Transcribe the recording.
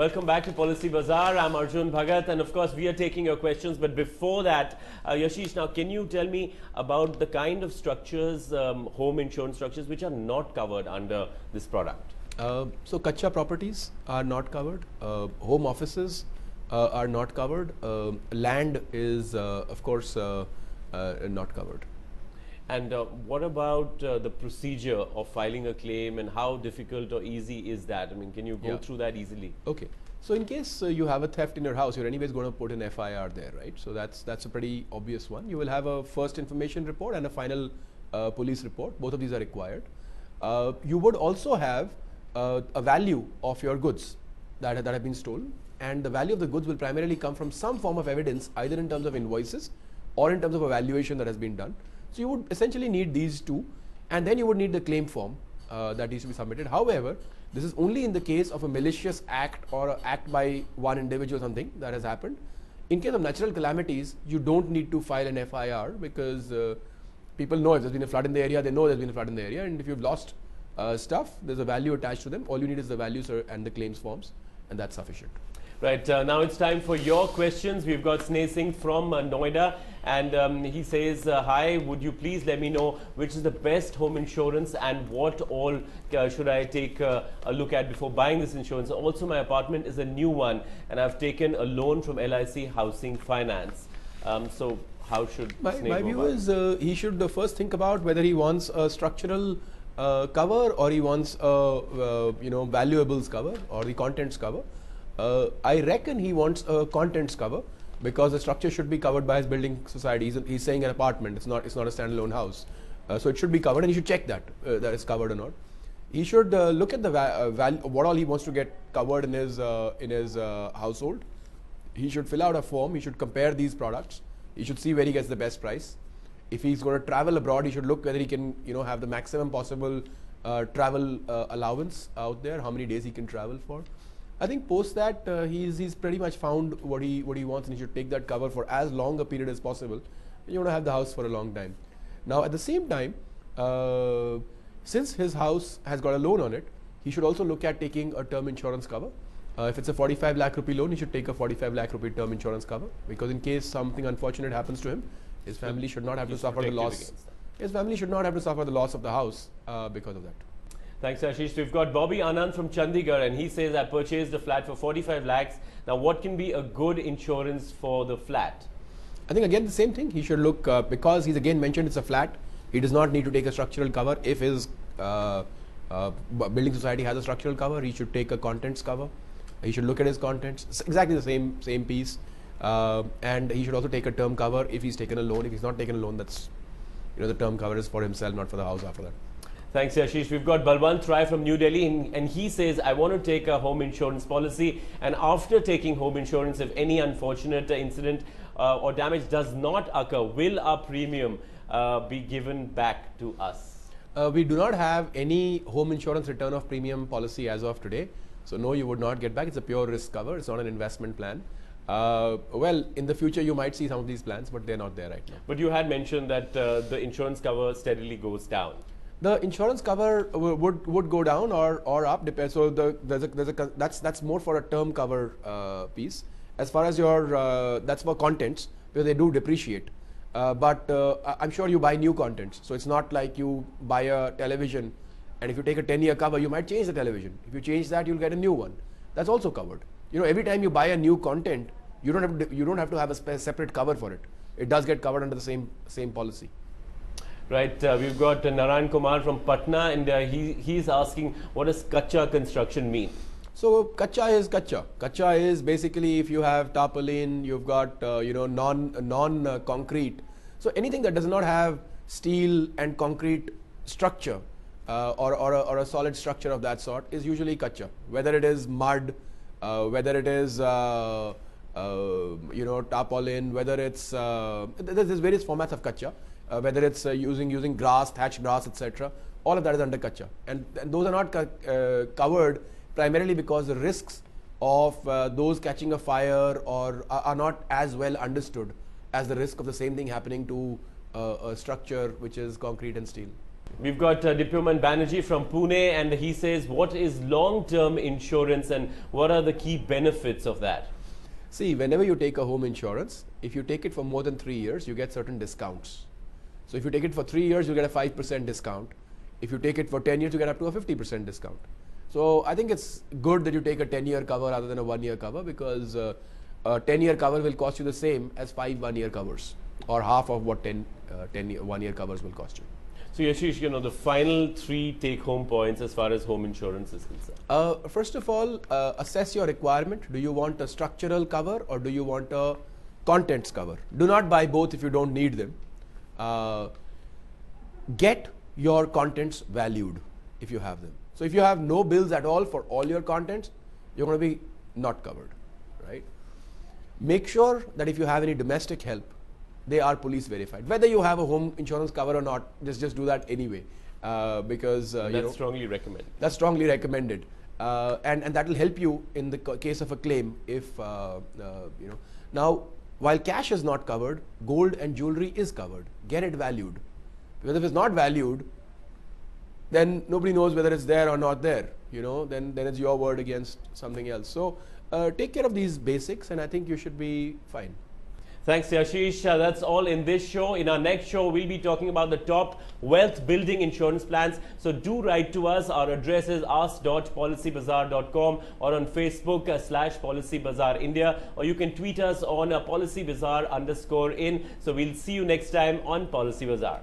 Welcome back to Policy Bazaar. I'm Arjun Bhagat, and of course, we are taking your questions. But before that, Yashish, now can you tell me about the kind of structures, home insurance structures, which are not covered under this product? So, Kacha properties are not covered. Home offices are not covered. Land is, of course, not covered. And what about the procedure of filing a claim, and how difficult or easy is that? I mean, can you go through that easily? Okay. So, in case you have a theft in your house, you're anyways going to put an FIR there, right? So, that's a pretty obvious one. You will have a first information report and a final police report. Both of these are required. You would also have a value of your goods that have been stolen, and the value of the goods will primarily come from some form of evidence, either in terms of invoices or in terms of a valuation that has been done. So you would essentially need these two, and then you would need the claim form that needs to be submitted. However, this is only in the case of a malicious act or an act by one individual, something that has happened. In case of natural calamities, you don't need to file an FIR because people know if there's been a flood in the area, they know there's been a flood in the area, and if you've lost stuff, there's a value attached to them. All you need is the values and the claims forms, and that's sufficient. Right, now it's time for your questions. We've got Sneh Singh from Noida, and he says, hi, would you please let me know which is the best home insurance and what all should I take a look at before buying this insurance? Also, my apartment is a new one, and I've taken a loan from LIC Housing Finance. So how should Sneh My view is he should first think about whether he wants a structural cover or he wants a valuables cover or the contents cover. I reckon he wants a contents cover because the structure should be covered by his building society. He's saying an apartment. It's not a standalone house, so it should be covered, and he should check that that it's covered or not. He should look at the what all he wants to get covered in his household. He should fill out a form. He should compare these products. He should see where he gets the best price. If he's going to travel abroad, he should look whether he can have the maximum possible travel allowance out there. How many days he can travel for. I think post that he's pretty much found what he wants, and he should take that cover for as long a period as possible. You want to have the house for a long time. Now at the same time, since his house has got a loan on it, he should also look at taking a term insurance cover. If it's a 45 lakh rupee loan, he should take a 45 lakh rupee term insurance cover, because in case something unfortunate happens to him, his family should not have to suffer the loss. His family should not have to suffer the loss of the house because of that. Thanks, Ashish. We've got Bobby Anand from Chandigarh, and he says, I purchased a flat for 45 lakhs. Now, what can be a good insurance for the flat? I think again the same thing. He should look, because he's again mentioned it's a flat, he does not need to take a structural cover. If his building society has a structural cover, he should take a contents cover. He should look at his contents. It's exactly the same piece. And he should also take a term cover if he's taken a loan. If he's not taken a loan, that's, the term cover is for himself, not for the house after that. Thanks, Yashish. We've got Balwant Rai from New Delhi, and he says, I want to take a home insurance policy, and after taking home insurance, if any unfortunate incident or damage does not occur, will our premium be given back to us? We do not have any home insurance return of premium policy as of today. So no, you would not get back. It's a pure risk cover. It's not an investment plan. Well, in the future, you might see some of these plans, but they're not there right now. But you had mentioned that the insurance cover steadily goes down. The insurance cover would go down or up, depends. So that's more for a term cover piece. As far as your that's for contents, because they do depreciate. But I'm sure you buy new contents, so it's not like you buy a television, and if you take a 10-year cover, you might change the television. If you change that, you'll get a new one. That's also covered. Every time you buy a new content, you don't have to have a separate cover for it. It does get covered under the same policy. Right, we've got Narayan Kumar from Patna, and he's asking, what does Kacha construction mean? So Kacha is Kacha. Kacha is basically if you have tarpaulin, you've got non-concrete. So anything that does not have steel and concrete structure or a solid structure of that sort is usually Kacha. Whether it is mud, whether it is tarpaulin, whether it's there's various formats of Kacha. Whether it's using grass, thatched grass, etc. All of that is under Kacha, and those are not covered primarily because the risks of those catching a fire or are not as well understood as the risk of the same thing happening to a structure which is concrete and steel. We've got Dipyoman Banerjee from Pune, and he says, what is long-term insurance and what are the key benefits of that? See, whenever you take a home insurance, if you take it for more than 3 years, you get certain discounts. So if you take it for 3 years, you get a 5% discount. If you take it for 10 years, you get up to a 50% discount. So I think it's good that you take a 10-year cover rather than a 1-year cover, because a 10-year cover will cost you the same as 5 1-year covers, or half of what 10 1-year covers will cost you. So Yashish, the final 3 take-home points as far as home insurance is concerned. First of all, assess your requirement. Do you want a structural cover or do you want a contents cover? Do not buy both if you don't need them. Get your contents valued if you have them. So if you have no bills at all for all your contents, you're going to be not covered, right? Make sure that if you have any domestic help, they are police verified. Whether you have a home insurance cover or not, just do that anyway, because that's strongly recommended. That's strongly recommended, and that will help you in the case of a claim. If now, while cash is not covered, gold and jewelry is covered. Get it valued, because if it's not valued, then nobody knows whether it's there or not there. Then it's your word against something else. So take care of these basics, and I think you should be fine. Thanks, Yashish. That's all in this show. In our next show, we'll be talking about the top wealth building insurance plans. So do write to us. Our address is ask.policybazaar.com or on Facebook /PolicyBazaar India, or you can tweet us on @PolicyBazaar_in. So we'll see you next time on Policy Bazaar.